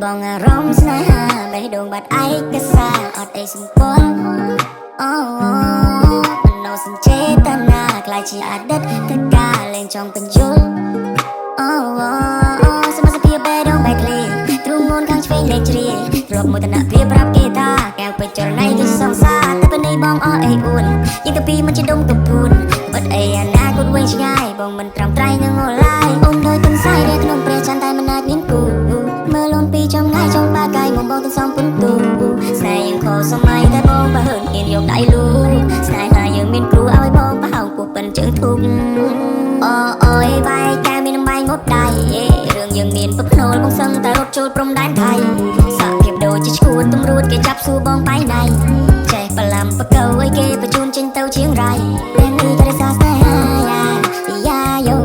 បងអារម្មណ៍ស្នេហាបេះដូងបាត់ឯកសារអត់អីសម្គាល់អូមនោសញ្ចេតនាក្លាយជាអតីតទៅការលែងចង់បញ្យល់អូសមត្ថភាពបេះដូងបែកធ្លាយទ្រូងងូនខាងឆ្វេងលេខជ្រាយរាប់មួយឋានៈវាប្រាប់គេថាកែវពេជ្រចរណៃគឺសង្សារតែពេលនេះបងអស់អីអួនយើងទៅពីមិនជាដុំកំពួនបាត់អីអនាគតវែងឆ្ងាយបងមិនត្រាំត្រៃនឹងអូឡាយអូនដូចទន្សាយរាក្នុងព្រះច័ន្ទតែមិនអាចមានគូមើលអូនពីចំងាយចង់បាកាយមកបងទាំងសំពុនទូស្នេហ៍យើងខុសសម័យតែបងបើហ៊ើនហ៊ានយកដៃលូស្នេហាយើងមានគ្រូឲ្យបងបោកពោះប៉ិនជើងធុកអូយវាយកែមានបាយងប់ដៃរឿងយើងមានពឹកភ្នូលបងសឹងតែរត់ចូលព្រំដែនថៃសាក់ភាពដូចជាឈួតទម្រួតគេចាប់សួរបងបៃណៃចេះបឡាំបកៅឲ្យគេបញ្ជូនចេញទៅជាងរៃពេលនេះតែសាស្នេហាយ៉ាយោ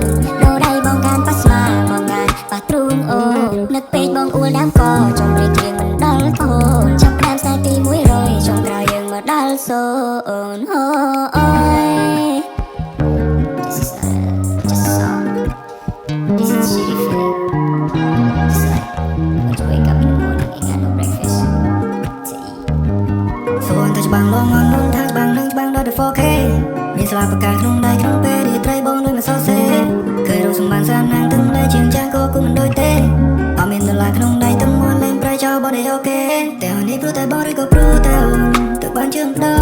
ដូរដៃបងកានប៉ាស្មាបងកានប៉ាទ្រូងអូនឹកពេកបងអួលដាំកចង់រៀបរៀងមិនដល់ធនចាប់ផ្ដើមស្នេហ៍ទី100ចុងក្រោយយើងមកដល់សូនអូយ This is just a song This is shitty feeling It's like when you wake up in the morning ain't got no breakfast to eat សូនតែច្បាំងលងងងថាច្បាំងនឹងច្បាំងដល់ 4K មានស្លាបប្រកាក្នុងដៃក្នុងពេលរាត្រីបងដូចមិនសរសេរឃើញរូបសម្បានសាមណាងទាំងដៃជាងចាស់ក៏គូមិនដូចទេអត់មានដុល្លារក្នុងដៃទាំងមាត់លេងប្រៃចោលបងនេះអូខេតែនេះព្រោះតែបងឬក៏ព្រោះតែអូនទៅបានជើងដោ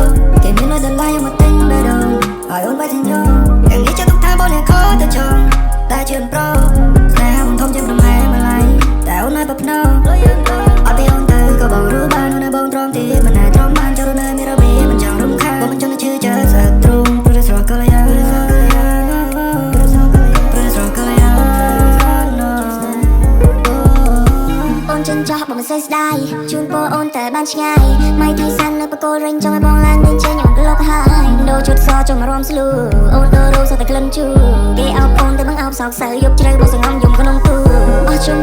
គេមានដុល្លារយកមកទិញបេះដូងឲ្យអូនបាយទាំងយោយ៉ាងនេះចាត់ទុកថាបងនេះខុសទៅចង់តែជឿនប្រូស្នេហាបងធំជាងប្រម៉ែម្លាយតែអូនឲ្យបបណោអត់ពីអូនទៅក៏បងรู้បាននៅបងត្រង់ទីមិនអាចត្រង់បានចូលនៅមានរបៀបមិនចង់រំខានបងមិនចង់ជឿជើសឹកទ្រូងព្រោះតែស្រកលយ៉ាងអូនចិនចាស់បងមិនសើស្ដាយជូនពរអូនតែបានឆ្ងាយម៉ៃថៃសាំងនៅបកគោលរិញចង់ឲ្យបងឡើងលេងចេញអូនក៏លោកហើយដូរជុតសចង់មករំស្លូអូនដូររោសតែក្លិនជូគេអោបអូនតែបងអោបសោកសៅយប់ជ្រៅបងសងំយំក្នុងទូអស់ជុំ